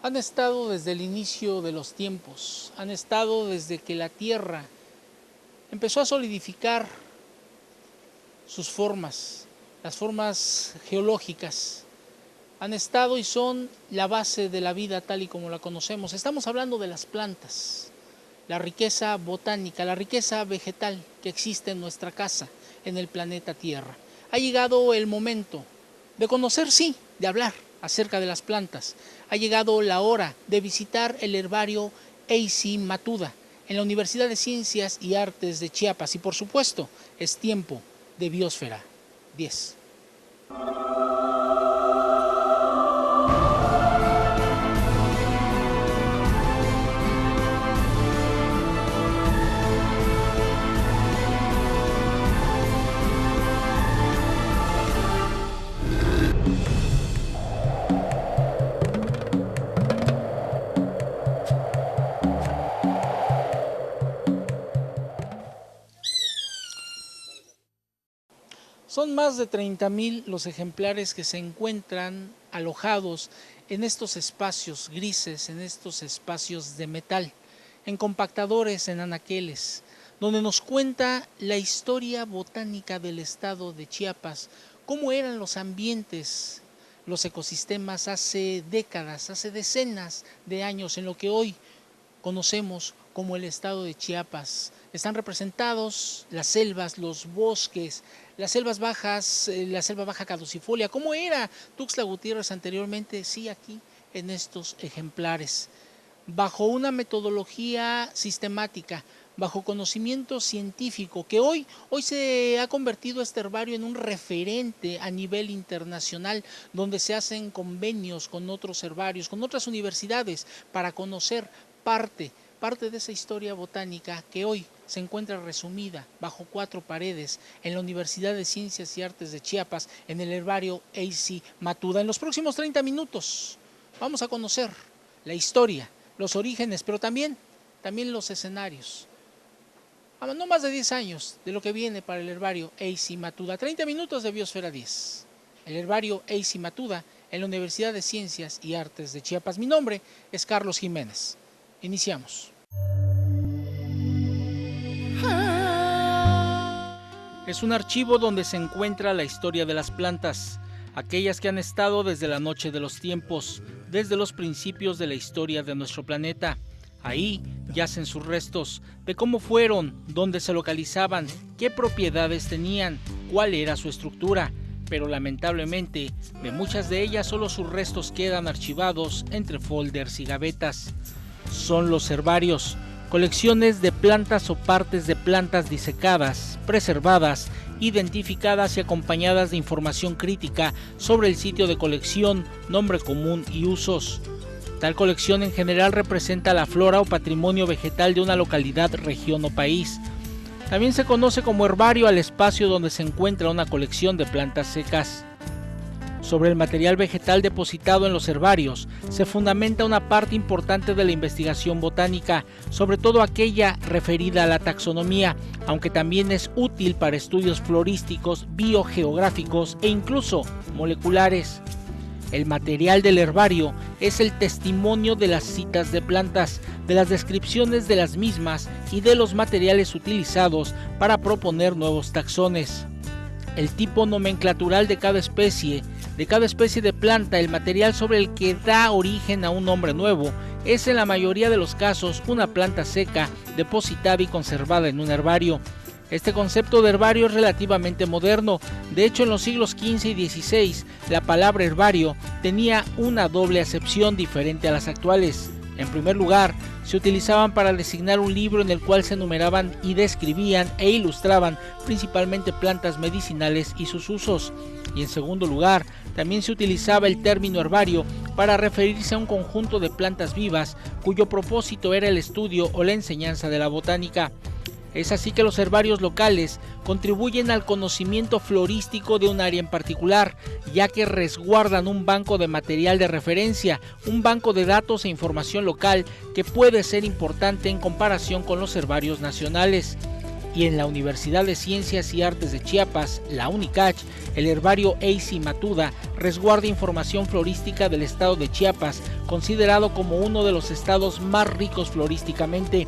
Han estado desde el inicio de los tiempos, han estado desde que la Tierra empezó a solidificar sus formas, las formas geológicas. Han estado y son la base de la vida tal y como la conocemos. Estamos hablando de las plantas, la riqueza botánica, la riqueza vegetal que existe en nuestra casa, en el planeta Tierra. Ha llegado el momento de conocer, sí, de hablar acerca de las plantas. Ha llegado la hora de visitar el herbario Eysi Matuda en la Universidad de Ciencias y Artes de Chiapas. Y por supuesto, es tiempo de Biosfera 10. Son más de 30,000 los ejemplares que se encuentran alojados en estos espacios grises, en estos espacios de metal, en compactadores, en anaqueles, donde nos cuenta la historia botánica del estado de Chiapas, cómo eran los ambientes, los ecosistemas hace décadas, hace decenas de años, en lo que hoy conocemos como el estado de Chiapas. Están representados las selvas, los bosques, las selvas bajas, la selva baja caducifolia. ¿Cómo era Tuxtla Gutiérrez anteriormente? Sí, aquí en estos ejemplares. Bajo una metodología sistemática, bajo conocimiento científico, que hoy se ha convertido este herbario en un referente a nivel internacional, donde se hacen convenios con otros herbarios, con otras universidades, para conocer parte de esa historia botánica que hoy se encuentra resumida bajo 4 paredes en la Universidad de Ciencias y Artes de Chiapas, en el herbario Eysi Matuda. En los próximos 30 minutos vamos a conocer la historia, los orígenes, pero también los escenarios. No más de 10 años de lo que viene para el herbario Eysi Matuda. 30 minutos de Biosfera 10. El herbario Eysi Matuda en la Universidad de Ciencias y Artes de Chiapas. Mi nombre es Carlos Jiménez. Iniciamos. Es un archivo donde se encuentra la historia de las plantas, aquellas que han estado desde la noche de los tiempos, desde los principios de la historia de nuestro planeta. Ahí yacen sus restos, de cómo fueron, dónde se localizaban, qué propiedades tenían, cuál era su estructura, pero lamentablemente de muchas de ellas solo sus restos quedan archivados entre folders y gavetas. Son los herbarios, colecciones de plantas o partes de plantas disecadas, preservadas, identificadas y acompañadas de información crítica sobre el sitio de colección, nombre común y usos. Tal colección en general representa la flora o patrimonio vegetal de una localidad, región o país. También se conoce como herbario al espacio donde se encuentra una colección de plantas secas. Sobre el material vegetal depositado en los herbarios se fundamenta una parte importante de la investigación botánica, sobre todo aquella referida a la taxonomía, aunque también es útil para estudios florísticos, biogeográficos e incluso moleculares. El material del herbario es el testimonio de las citas de plantas, de las descripciones de las mismas y de los materiales utilizados para proponer nuevos taxones. El tipo nomenclatural de cada especie de planta, el material sobre el que da origen a un nombre nuevo, es en la mayoría de los casos una planta seca depositada y conservada en un herbario. Este concepto de herbario es relativamente moderno. De hecho, en los siglos XV y XVI, la palabra herbario tenía una doble acepción diferente a las actuales. En primer lugar, se utilizaban para designar un libro en el cual se enumeraban y describían e ilustraban principalmente plantas medicinales y sus usos. Y en segundo lugar, también se utilizaba el término herbario para referirse a un conjunto de plantas vivas cuyo propósito era el estudio o la enseñanza de la botánica. Es así que los herbarios locales contribuyen al conocimiento florístico de un área en particular, ya que resguardan un banco de material de referencia, un banco de datos e información local que puede ser importante en comparación con los herbarios nacionales. Y en la Universidad de Ciencias y Artes de Chiapas, la UNICACH, el herbario Eysi Matuda resguarda información florística del estado de Chiapas, considerado como uno de los estados más ricos florísticamente.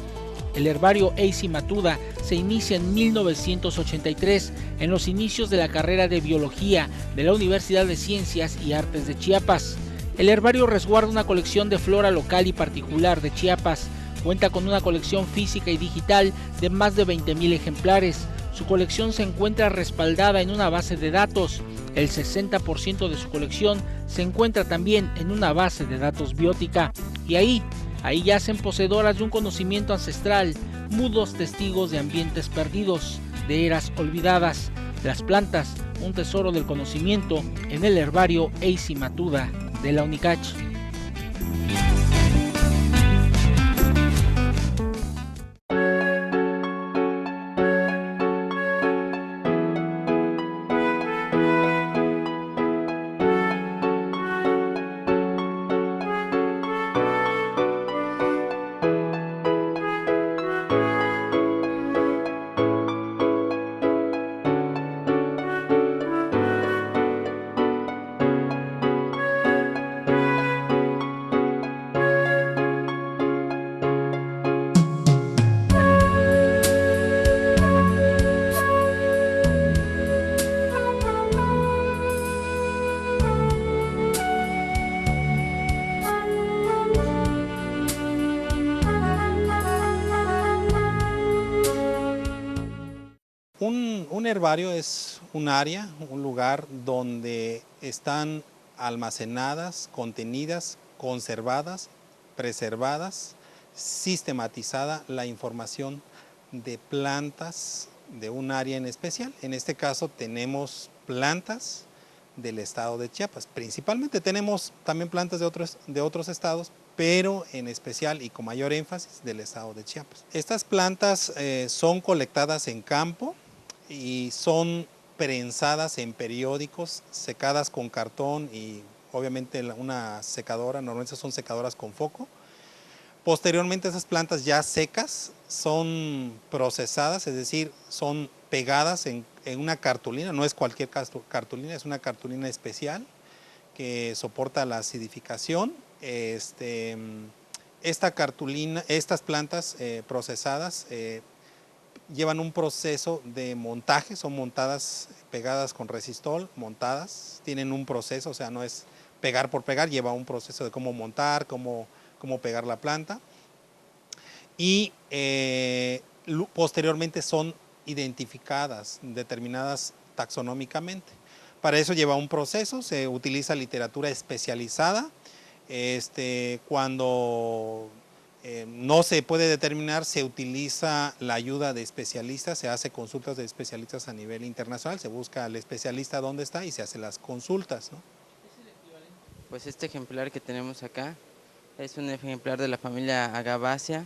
El herbario Eysi Matuda se inicia en 1983, en los inicios de la carrera de Biología de la Universidad de Ciencias y Artes de Chiapas. El herbario resguarda una colección de flora local y particular de Chiapas. Cuenta con una colección física y digital de más de 20,000 ejemplares. Su colección se encuentra respaldada en una base de datos. El 60% de su colección se encuentra también en una base de datos biótica. Y ahí yacen poseedoras de un conocimiento ancestral, mudos testigos de ambientes perdidos, de eras olvidadas. Las plantas, un tesoro del conocimiento en el herbario Eysi Matuda de la UNICACH. Un herbario es un área, un lugar donde están almacenadas, contenidas, conservadas, preservadas, sistematizada la información de plantas de un área en especial. En este caso tenemos plantas del estado de Chiapas. Principalmente tenemos también plantas de otros estados, pero en especial y con mayor énfasis del estado de Chiapas. Estas plantas son colectadas en campo y son prensadas en periódicos, secadas con cartón y obviamente una secadora, normalmente son secadoras con foco. Posteriormente esas plantas ya secas son procesadas, es decir, son pegadas en una cartulina, no es cualquier cartulina, es una cartulina especial que soporta la acidificación. Esta cartulina, estas plantas procesadas llevan un proceso de montaje, son montadas, pegadas con resistol, montadas, tienen un proceso, o sea, no es pegar por pegar, lleva un proceso de cómo montar, cómo pegar la planta. Y posteriormente son identificadas, determinadas taxonómicamente. Para eso lleva un proceso, se utiliza literatura especializada. Cuando no se puede determinar, se utiliza la ayuda de especialistas, se hace consultas de especialistas a nivel internacional, se busca al especialista dónde está y se hacen las consultas, ¿no? Pues este ejemplar que tenemos acá es un ejemplar de la familia Agabaceae.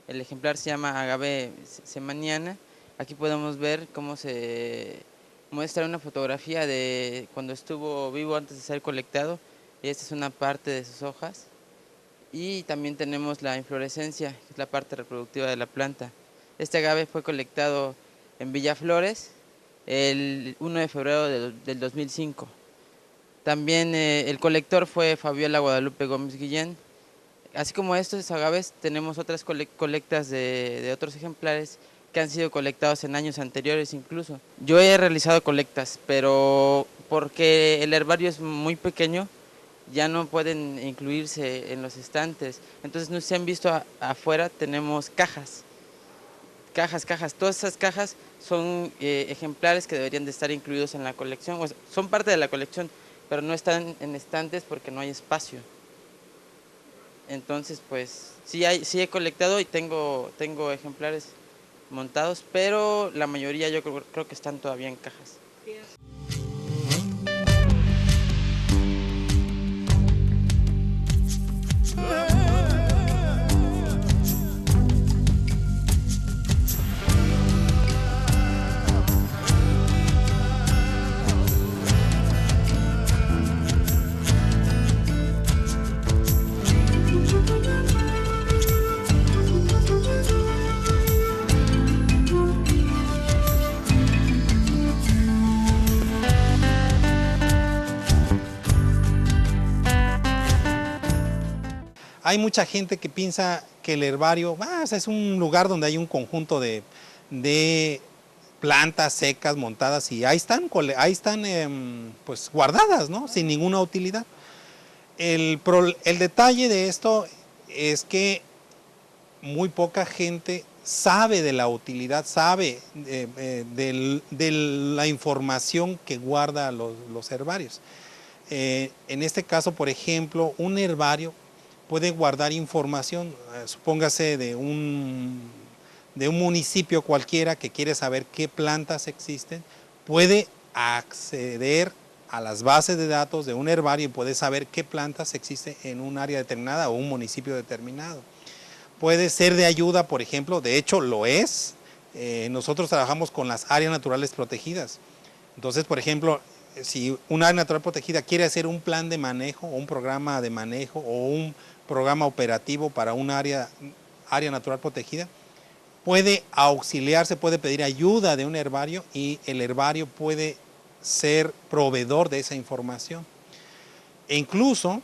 El ejemplar se llama Agave semaniana. Aquí podemos ver cómo se muestra una fotografía de cuando estuvo vivo antes de ser colectado. Y esta es una parte de sus hojas. Y también tenemos la inflorescencia, que es la parte reproductiva de la planta. Este agave fue colectado en Villaflores el 1 de febrero del 2005. También el colector fue Fabiola Guadalupe Gómez Guillén. Así como estos agaves, tenemos otras colectas de otros ejemplares que han sido colectados en años anteriores incluso. Yo he realizado colectas, pero porque el herbario es muy pequeño, ya no pueden incluirse en los estantes. Entonces, no sé si han visto afuera, tenemos cajas. Todas esas cajas son ejemplares que deberían de estar incluidos en la colección. O sea, son parte de la colección, pero no están en estantes porque no hay espacio. Entonces, pues, sí he colectado y tengo ejemplares montados, pero la mayoría yo creo que están todavía en cajas. hay mucha gente que piensa que el herbario es un lugar donde hay un conjunto de plantas secas montadas y ahí están pues guardadas, ¿no? Sin ninguna utilidad. El detalle de esto es que muy poca gente sabe de la utilidad, sabe de la información que guarda los herbarios. En este caso, por ejemplo, un herbario puede guardar información, supóngase de un municipio cualquiera que quiere saber qué plantas existen, puede acceder a las bases de datos de un herbario y puede saber qué plantas existen en un área determinada o un municipio determinado. Puede ser de ayuda, por ejemplo, de hecho lo es, nosotros trabajamos con las áreas naturales protegidas. Entonces, por ejemplo, si un área natural protegida quiere hacer un plan de manejo, o un programa de manejo o un programa operativo para un área natural protegida, puede auxiliarse, puede pedir ayuda de un herbario y el herbario puede ser proveedor de esa información. E incluso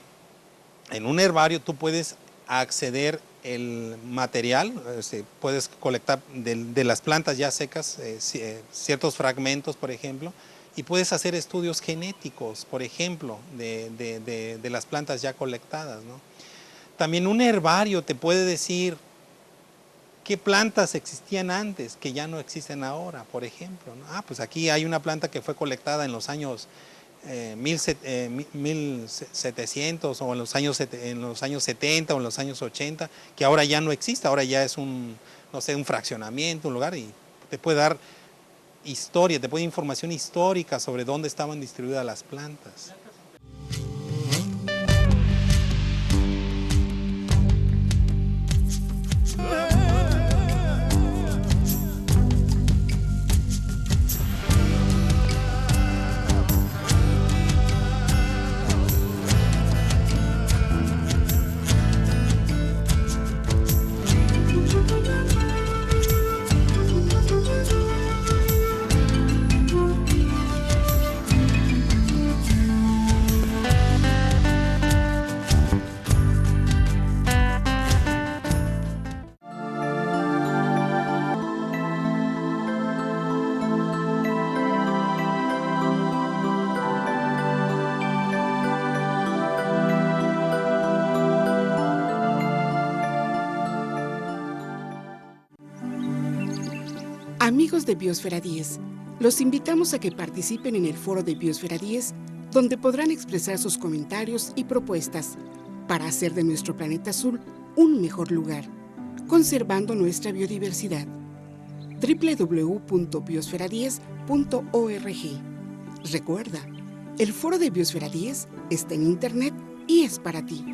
en un herbario tú puedes acceder el material, puedes colectar de las plantas ya secas ciertos fragmentos, por ejemplo, y puedes hacer estudios genéticos, por ejemplo, de las plantas ya colectadas, ¿no? También un herbario te puede decir qué plantas existían antes que ya no existen ahora, por ejemplo, ¿no? Pues aquí hay una planta que fue colectada en los años 1700 o en los años 70 o en los años 80, que ahora ya no existe, ahora ya es un fraccionamiento, un lugar, y te puede dar historia, te puede dar información histórica sobre dónde estaban distribuidas las plantas. Amigos de Biosfera 10, los invitamos a que participen en el foro de Biosfera 10, donde podrán expresar sus comentarios y propuestas para hacer de nuestro planeta azul un mejor lugar, conservando nuestra biodiversidad. www.biosfera10.org. Recuerda, el foro de Biosfera 10 está en internet y es para ti.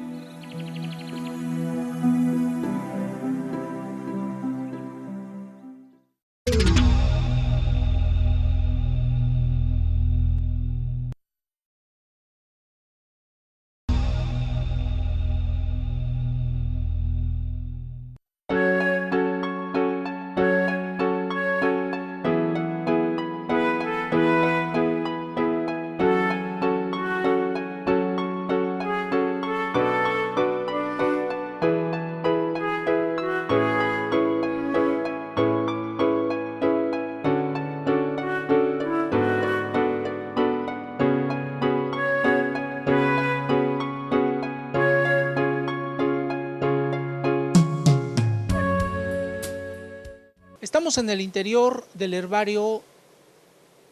Estamos en el interior del herbario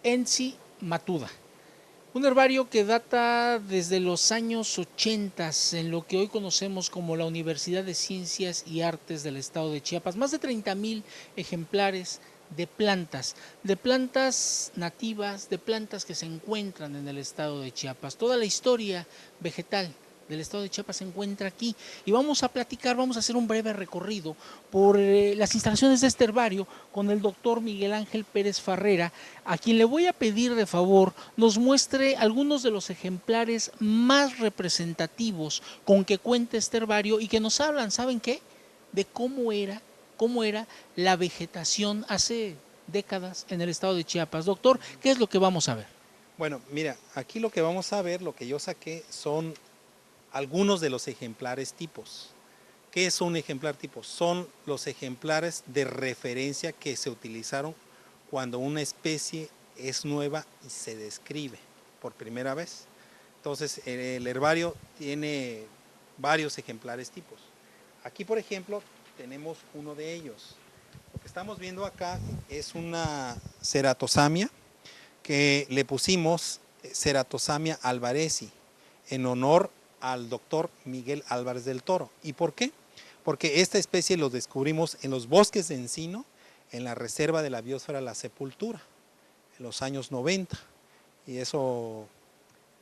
Enzi Matuda, un herbario que data desde los años 80 en lo que hoy conocemos como la Universidad de Ciencias y Artes del Estado de Chiapas. Más de 30,000 ejemplares de plantas nativas, de plantas que se encuentran en el estado de Chiapas. Toda la historia vegetal del estado de Chiapas se encuentra aquí y vamos a platicar, vamos a hacer un breve recorrido por las instalaciones de este herbario con el doctor Miguel Ángel Pérez Farrera, a quien le voy a pedir de favor nos muestre algunos de los ejemplares más representativos con que cuenta este herbario y que nos hablan, ¿saben qué? De cómo era la vegetación hace décadas en el estado de Chiapas. Doctor, ¿qué es lo que vamos a ver? Bueno, mira, aquí lo que vamos a ver, lo que yo saqué son algunos de los ejemplares tipos. ¿Qué es un ejemplar tipo? Son los ejemplares de referencia que se utilizaron cuando una especie es nueva y se describe por primera vez. Entonces, el herbario tiene varios ejemplares tipos. Aquí, por ejemplo, tenemos uno de ellos. Lo que estamos viendo acá es una Ceratosamia que le pusimos Ceratosamia alvarezi en honor al doctor Miguel Álvarez del Toro. ¿Y por qué? Porque esta especie lo descubrimos en los bosques de encino, en la reserva de la biosfera La Sepultura, en los años 90. Y eso,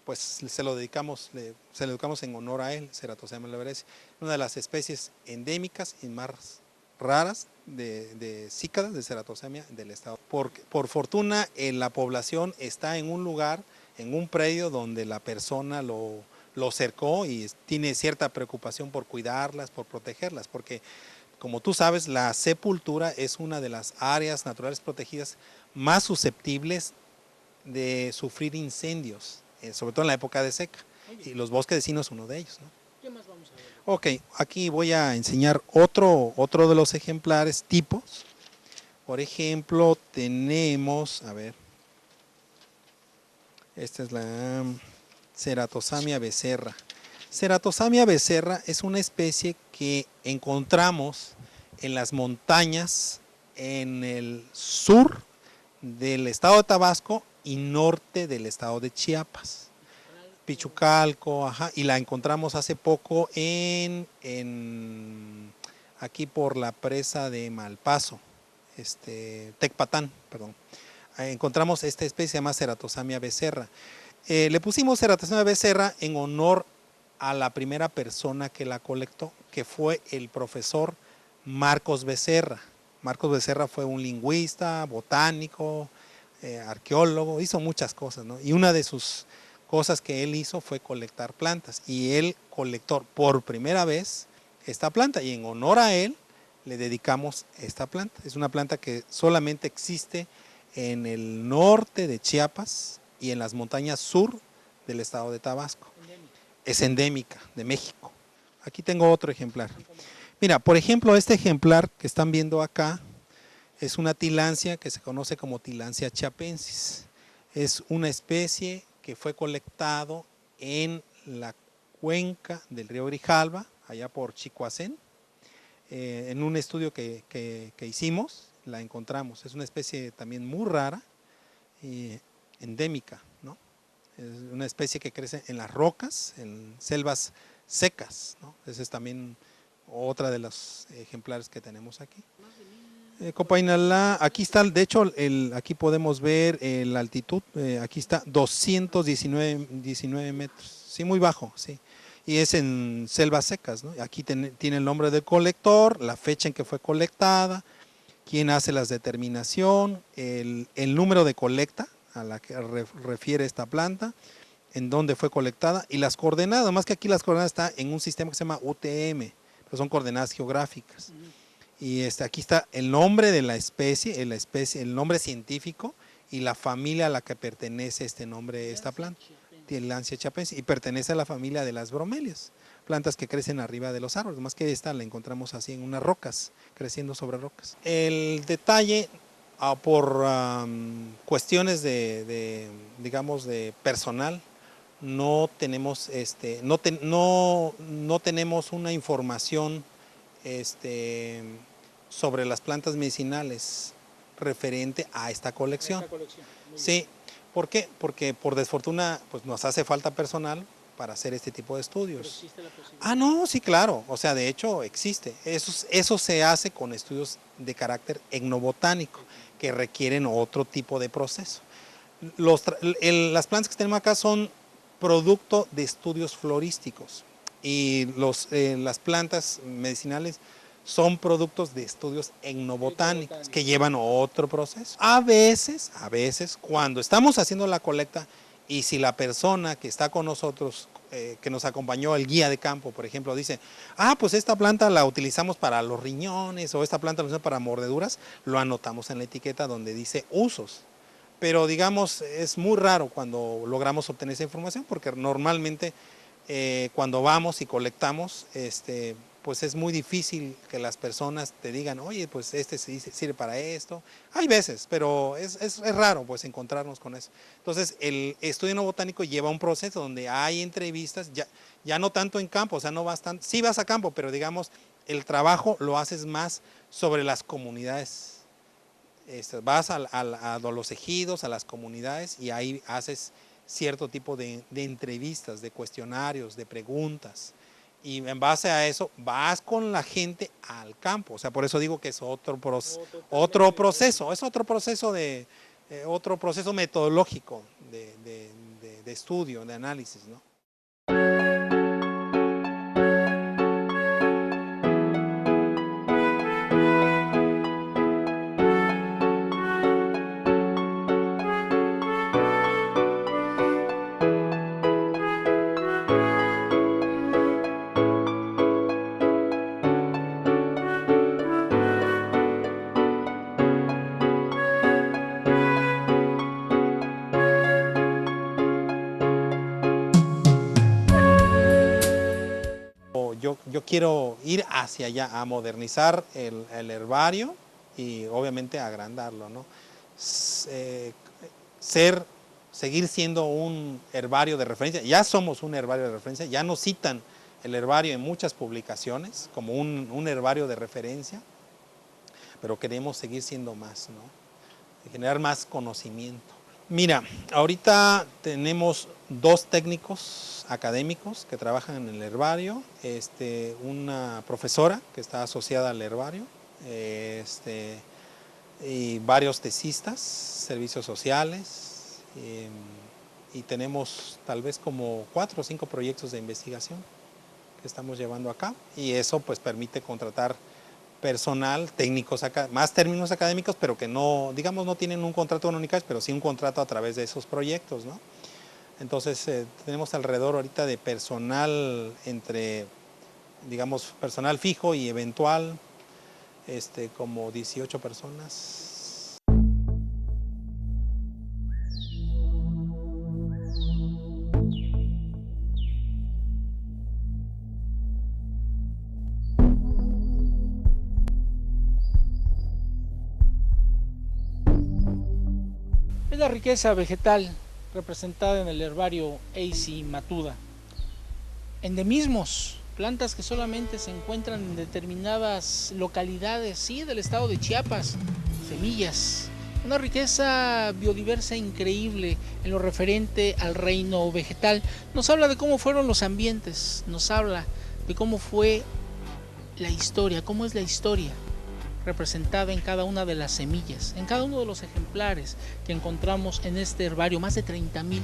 pues, se lo dedicamos en honor a él, Ceratosamia alvarezi, una de las especies endémicas y más raras de cícadas de Ceratosamia del estado. Por fortuna, la población está en un lugar, en un predio donde la persona lo cercó y tiene cierta preocupación por cuidarlas, por protegerlas, porque como tú sabes, la sepultura es una de las áreas naturales protegidas más susceptibles de sufrir incendios, sobre todo en la época de seca, y los bosques de encino es uno de ellos, ¿no? ¿Qué más vamos a ver? Ok, aquí voy a enseñar otro de los ejemplares tipos. Por ejemplo, tenemos, a ver, esta es la Ceratosamia becerra. Ceratosamia becerra es una especie que encontramos en las montañas en el sur del estado de Tabasco y norte del estado de Chiapas. Pichucalco, ajá, y la encontramos hace poco aquí por la presa de Malpaso, Tecpatán, perdón. Encontramos esta especie, se llama Ceratosamia becerra. Le pusimos Ceratosamia becerra en honor a la primera persona que la colectó, que fue el profesor Marcos Becerra. Marcos Becerra fue un lingüista, botánico, arqueólogo, hizo muchas cosas, ¿no? Y una de sus cosas que él hizo fue colectar plantas, y él colectó por primera vez esta planta, y en honor a él le dedicamos esta planta. Es una planta que solamente existe en el norte de Chiapas y en las montañas sur del estado de Tabasco. Es endémica de México. Aquí tengo otro ejemplar. Mira, por ejemplo, este ejemplar que están viendo acá es una tilancia que se conoce como Tilancia chiapensis. Es una especie que fue colectado en la cuenca del río Grijalva, allá por Chicoacén. En un estudio que hicimos, la encontramos. Es una especie también muy rara y endémica, ¿no? Es una especie que crece en las rocas, en selvas secas, ¿no? Esa es también otra de los ejemplares que tenemos aquí. Copainalá, aquí está, de hecho, aquí podemos ver la altitud, aquí está 219 metros, sí, muy bajo, sí, y es en selvas secas, ¿no? Aquí tiene el nombre del colector, la fecha en que fue colectada, quién hace la determinación, el número de colecta a la que refiere esta planta, en dónde fue colectada y las coordenadas, más que aquí las coordenadas están en un sistema que se llama UTM, pero son coordenadas geográficas. Y aquí está el nombre de la especie, el nombre científico y la familia a la que pertenece este nombre, esta planta, Tilancia chiapensis, y pertenece a la familia de las bromelias, plantas que crecen arriba de los árboles, más que esta la encontramos así en unas rocas, creciendo sobre rocas. El detalle, por cuestiones digamos, de personal, no tenemos, no tenemos una información sobre las plantas medicinales referente a esta colección. Sí, ¿por qué? Porque por desfortuna pues nos hace falta personal para hacer este tipo de estudios. ¿Pero existe la posibilidad? No, sí, claro, o sea, de hecho existe. Eso se hace con estudios de carácter etnobotánico que requieren otro tipo de proceso. Las plantas que tenemos acá son producto de estudios florísticos, y las plantas medicinales son productos de estudios etnobotánicos que llevan otro proceso. A veces, cuando estamos haciendo la colecta, y si la persona que está con nosotros, que nos acompañó, el guía de campo, por ejemplo, dice, pues esta planta la utilizamos para los riñones, o esta planta la usamos para mordeduras, lo anotamos en la etiqueta donde dice usos. Pero digamos, es muy raro cuando logramos obtener esa información, porque normalmente cuando vamos y colectamos, pues es muy difícil que las personas te digan, oye, pues este sirve para esto. Hay veces, pero es raro pues encontrarnos con eso. Entonces el estudio etnobotánico lleva un proceso donde hay entrevistas, ya no tanto en campo, o sea, no vas tanto, sí vas a campo, pero digamos, el trabajo lo haces más sobre las comunidades. Vas a los ejidos, a las comunidades, y ahí haces cierto tipo de entrevistas, de cuestionarios, de preguntas. Y en base a eso vas con la gente al campo. O sea, por eso digo que es otro proceso, es otro proceso metodológico de estudio, de análisis, ¿no? Yo quiero ir hacia allá, a modernizar el herbario y obviamente agrandarlo, ¿no? Seguir siendo un herbario de referencia. Ya somos un herbario de referencia, ya nos citan el herbario en muchas publicaciones como un herbario de referencia, pero queremos seguir siendo más, ¿no? Generar más conocimiento. Mira, ahorita tenemos 2 técnicos académicos que trabajan en el herbario, una profesora que está asociada al herbario, y varios tesistas, servicios sociales, y tenemos tal vez como 4 o 5 proyectos de investigación que estamos llevando a cabo, y eso pues permite contratar personal, técnicos, más términos académicos, pero que no, digamos, no tienen un contrato con UNICACH, pero sí un contrato a través de esos proyectos, ¿no? Entonces tenemos alrededor ahorita de personal entre, digamos, personal fijo y eventual, como 18 personas. Es la riqueza vegetal representada en el herbario AC Matuda. Endemismos, plantas que solamente se encuentran en determinadas localidades, sí, del estado de Chiapas, semillas, una riqueza biodiversa increíble en lo referente al reino vegetal. Nos habla de cómo fueron los ambientes, nos habla de cómo fue la historia, cómo es la historia representada en cada una de las semillas, en cada uno de los ejemplares que encontramos en este herbario, más de 30,000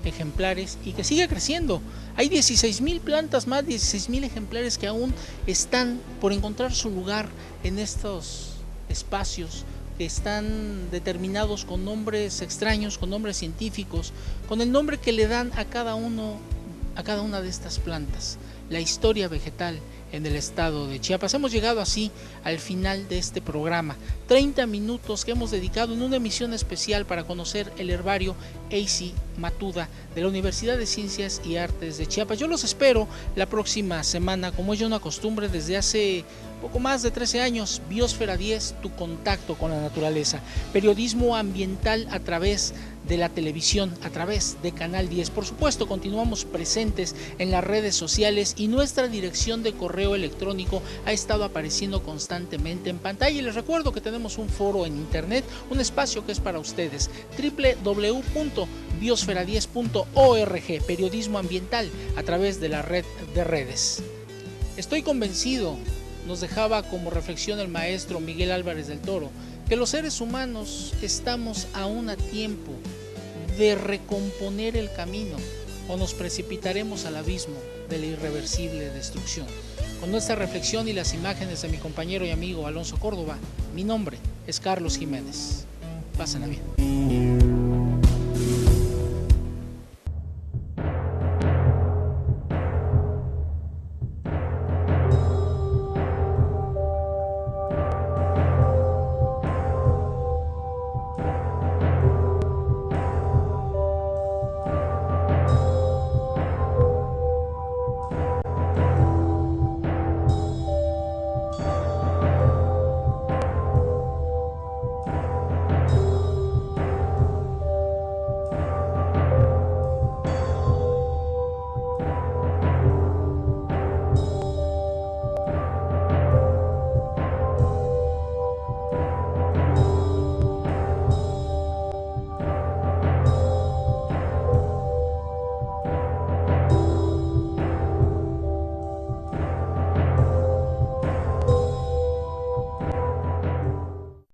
ejemplares, y que sigue creciendo. Hay 16,000 plantas más, 16,000 ejemplares que aún están por encontrar su lugar en estos espacios que están determinados con nombres extraños, con nombres científicos, con el nombre que le dan a cada una de estas plantas. La historia vegetal en el estado de Chiapas. Hemos llegado así al final de este programa. 30 minutos que hemos dedicado en una emisión especial para conocer el herbario AC Matuda de la Universidad de Ciencias y Artes de Chiapas. Yo los espero la próxima semana, como es ya una costumbre desde hace poco más de 13 años. Biosfera 10, tu contacto con la naturaleza. Periodismo ambiental a través de la televisión, a través de Canal 10. Por supuesto, continuamos presentes en las redes sociales y nuestra dirección de correo electrónico ha estado apareciendo constantemente en pantalla. Y les recuerdo que tenemos un foro en internet, un espacio que es para ustedes, www.biosfera10.org, periodismo ambiental a través de la red de redes. Estoy convencido, nos dejaba como reflexión el maestro Miguel Álvarez del Toro, que los seres humanos estamos aún a tiempo de recomponer el camino o nos precipitaremos al abismo de la irreversible destrucción. Con nuestra reflexión y las imágenes de mi compañero y amigo Alonso Córdoba, mi nombre es Carlos Jiménez. Pásenla bien.